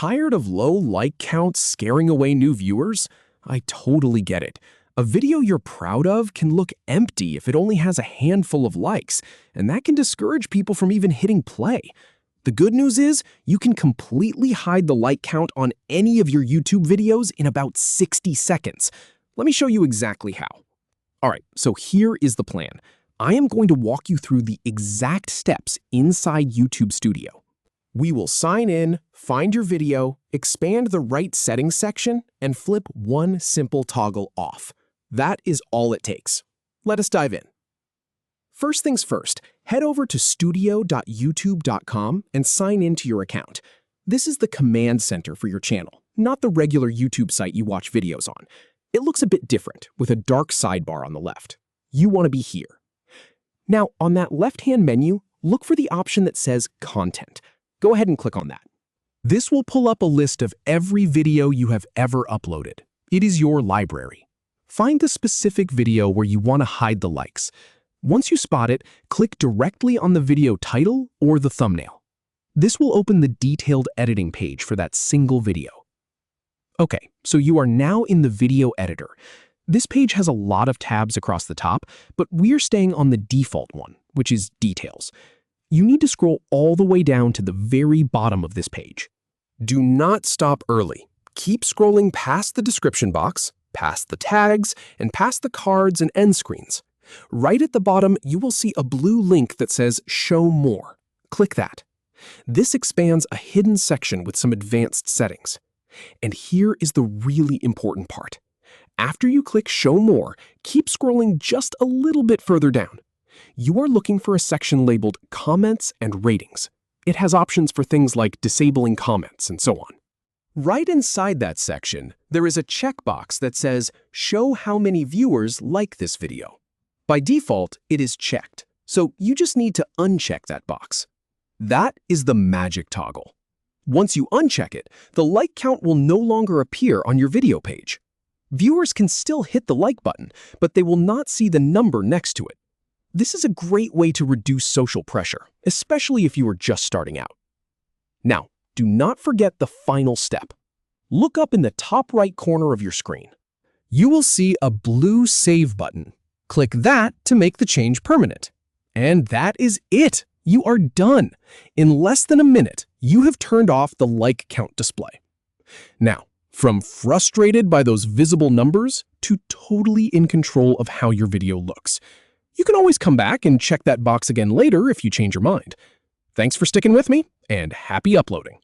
Tired of low like counts scaring away new viewers? I totally get it. A video you're proud of can look empty if it only has a handful of likes, and that can discourage people from even hitting play. The good news is you can completely hide the like count on any of your YouTube videos in about 60 seconds. Let me show you exactly how. All right, so here is the plan. I am going to walk you through the exact steps inside YouTube Studio. We will sign in, find your video, expand the right settings section, and flip one simple toggle off. That is all it takes. Let us dive in. First things first, head over to studio.youtube.com and sign into your account. This is the command center for your channel, not the regular YouTube site you watch videos on. It looks a bit different, with a dark sidebar on the left. You want to be here. Now, on that left-hand menu, look for the option that says Content. Go ahead and click on that. This will pull up a list of every video you have ever uploaded. It is your library. Find the specific video where you want to hide the likes. Once you spot it, click directly on the video title or the thumbnail. This will open the detailed editing page for that single video. Okay, so you are now in the video editor. This page has a lot of tabs across the top, but we're staying on the default one, which is Details. You need to scroll all the way down to the very bottom of this page. Do not stop early. Keep scrolling past the description box, past the tags, and past the cards and end screens. Right at the bottom, you will see a blue link that says Show More. Click that. This expands a hidden section with some advanced settings. And here is the really important part. After you click Show More, keep scrolling just a little bit further down. You are looking for a section labeled Comments and Ratings. It has options for things like disabling comments and so on. Right inside that section, there is a checkbox that says Show how many viewers like this video. By default, it is checked, so you just need to uncheck that box. That is the magic toggle. Once you uncheck it, the like count will no longer appear on your video page. Viewers can still hit the like button, but they will not see the number next to it. This is a great way to reduce social pressure, especially if you are just starting out. Now, do not forget the final step. Look up in the top right corner of your screen. You will see a blue Save button. Click that to make the change permanent. And that is it. You are done. In less than a minute, you have turned off the like count display. Now, from frustrated by those visible numbers to totally in control of how your video looks. You can always come back and check that box again later if you change your mind. Thanks for sticking with me, and happy uploading.